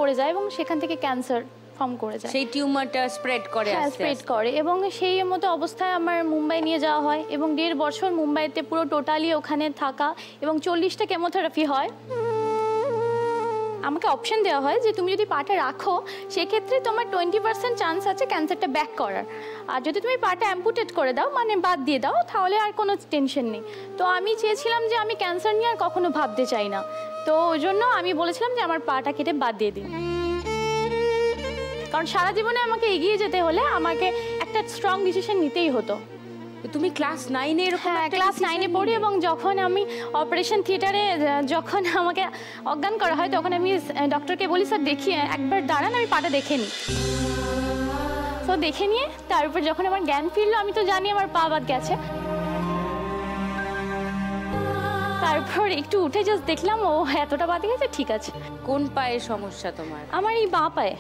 করে যায় এবং সেখান থেকে ক্যান্সার ফর্ম করে যায়, সেই টিউমারটা স্প্রেড করে স্প্রেড করে এবং সেই মতো অবস্থায় আমার মুম্বাই নিয়ে যাওয়া হয় এবং 1.5 বছর মুম্বাইতে পুরো টোটালি ওখানে থাকা এবং 40টা কেমোথেরাপি হয়। আমাকে অপশন দেওয়া হয় যে তুমি যদি পাটা রাখো সেক্ষেত্রে তোমার 20% চান্স আছে ক্যান্সারটা ব্যাক করার, আর যদি তুমি পাটা অ্যাম্পুটেট করে দাও মানে বাদ দিয়ে দাও তাহলে আর কোনো টেনশন নেই। তো আমি চেয়েছিলাম যে আমি ক্যান্সার নিয়ে আর কখনো ভাবতে চাই না, তো ওই জন্য আমি বলেছিলাম যে আমার পাটা কেটে বাদ দিয়ে দিন, কারণ সারা জীবনে আমাকে এগিয়ে যেতে হলে আমাকে একটা স্ট্রং ডিসিশন নিতেই হতো। তুমি ক্লাস 9-এ এরকম? হ্যাঁ, ক্লাস 9-এ পড়ি এবং যখন আমি অপারেশন থিয়েটারে যখন আমাকে অজ্ঞান করা হয় তখন আমি ডক্টরকে বলি স্যার দেখিয়ে একবার দাঁড়ান আমি পাটা দেখে নিই। তো দেখে নিয়ে তারপর যখন আমার জ্ঞান ফিরলো আমি তো জানি আমার পা বাদ গেছে, তারপর একটু উঠে জাস্ট দেখলাম ও এতটা বাদ গেছে, ঠিক আছে। কোন পায়ে সমস্যা তোমার? আমার এই বাঁ পায়ে।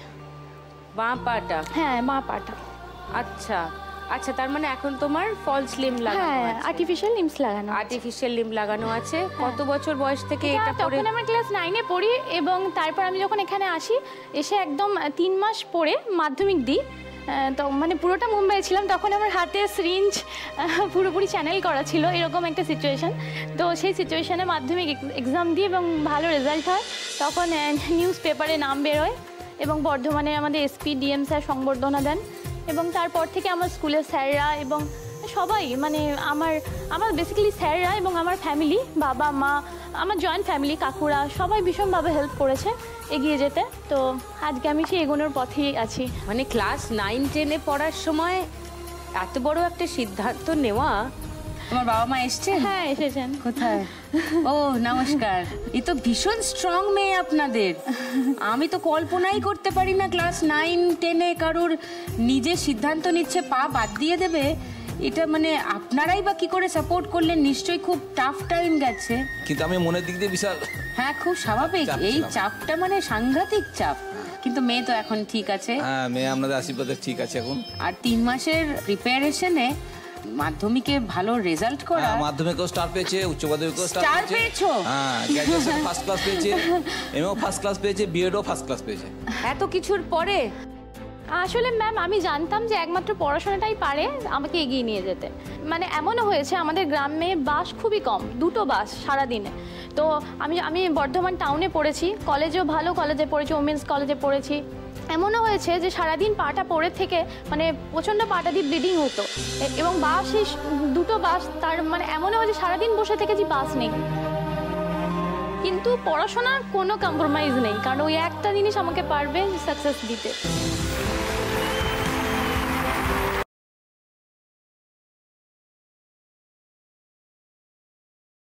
বাঁ পাটা? হ্যাঁ, বাঁ পাটা। আচ্ছা আচ্ছা, তার মানে এখন তোমার ফলস লিম্ব লাগানো আছে? হ্যাঁ, আর্টিফিশিয়াল লিম্বস লাগানো। আর্টিফিশিয়াল লিম্ব লাগানো আছে। কত বছর বয়স থেকে এটা পড়ে? তখন আমি ক্লাস 9-এ পড়ি এবং তারপর আমি যখন এখানে আসি এসে একদম 3 মাস পরে মাধ্যমিক দিই, তো মানে পুরোটা মুম্বাই ছিলাম, তখন আমার হাতে সিরিঞ্জ পুরোপুরি চ্যানেল করা ছিল, এরকম একটা সিচুয়েশন। তো সেই সিচুয়েশনে মাধ্যমিক এক্সাম দিই এবং ভালো রেজাল্ট হয়, তখন নিউজ পেপারে নাম বেরোয় এবং বর্ধমানে আমাদের এসপি ডিএম স্যার সংবর্ধনা দেন এবং তারপর থেকে আমার স্কুলের স্যাররা এবং সবাই মানে আমার বেসিক্যালি স্যাররা এবং আমার ফ্যামিলি, বাবা মা, আমার জয়েন্ট ফ্যামিলি, কাকুরা সবাই ভীষণভাবে হেল্প করেছে এগিয়ে যেতে। তো আজকে আমি সেই এগোনোর পথেই আছি। মানে ক্লাস 9-10-এ পড়ার সময় এত বড় একটা সিদ্ধান্ত নেওয়া। তোমার বাবা মা এসছেন? হ্যাঁ, এসেছেন। কোথায়? ও নমস্কার। এ তো ভীষণ স্ট্রং মেয়ে আপনাদের। আমি তো কল্পনাই করতে পারি না ক্লাস 9-10-এ কারোর নিজে সিদ্ধান্ত নিচ্ছে পা বাদ দিয়ে দেবে। এটা মানে আপনারাই বা কি করে সাপোর্ট করলেন? নিশ্চয়ই খুব টাফ টাইম গেছে। কিন্তু আমি মনের দিক দিয়ে বিশাল, হ্যাঁ খুব স্বাভাবিক, এই চাপটা মানে সাংঘাতিক চাপ। কিন্তু মেয়ে তো এখন ঠিক আছে? হ্যাঁ, মেয়ে আপনাদের আশীর্বাদে ঠিক আছে এখন। আর 3 মাসের প্রিপারেশনে মাধ্যমিকে ভালো রেজাল্ট করা। মাধ্যমিকেও স্টার পেয়েছে, উচ্চ মাধ্যমিকেও স্টার পেয়েছো? হ্যাঁ, গ্র্যাজুয়েশন ফার্স্ট ক্লাস পেয়েছে, এমএও ফার্স্ট ক্লাস পেয়েছে, বিএডও ফার্স্ট ক্লাস পেয়েছে। এত কিছুর পরে আসলে ম্যাম আমি জানতাম যে একমাত্র পড়াশোনাটাই পারে আমাকে এগিয়ে নিয়ে যেতে। মানে এমনও হয়েছে আমাদের গ্রামে বাস খুবই কম, 2টো বাস সারাদিনে। তো আমি বর্ধমান টাউনে পড়েছি, কলেজেও ভালো কলেজে পড়েছি, ওমেন্স কলেজে পড়েছি। এমনও হয়েছে যে সারাদিন পাটা পড়ে থেকে মানে প্রচণ্ড পাটা দিয়ে ব্লিডিং হতো এবং বাস এই 2টো বাস, তার মানে এমনও হয়েছে সারাদিন বসে থেকেছি, বাস নেই। কিন্তু পড়াশোনার কোনো কম্প্রোমাইজ নেই, কারণ ওই একটা জিনিস আমাকে পারবে সাকসেস দিতে।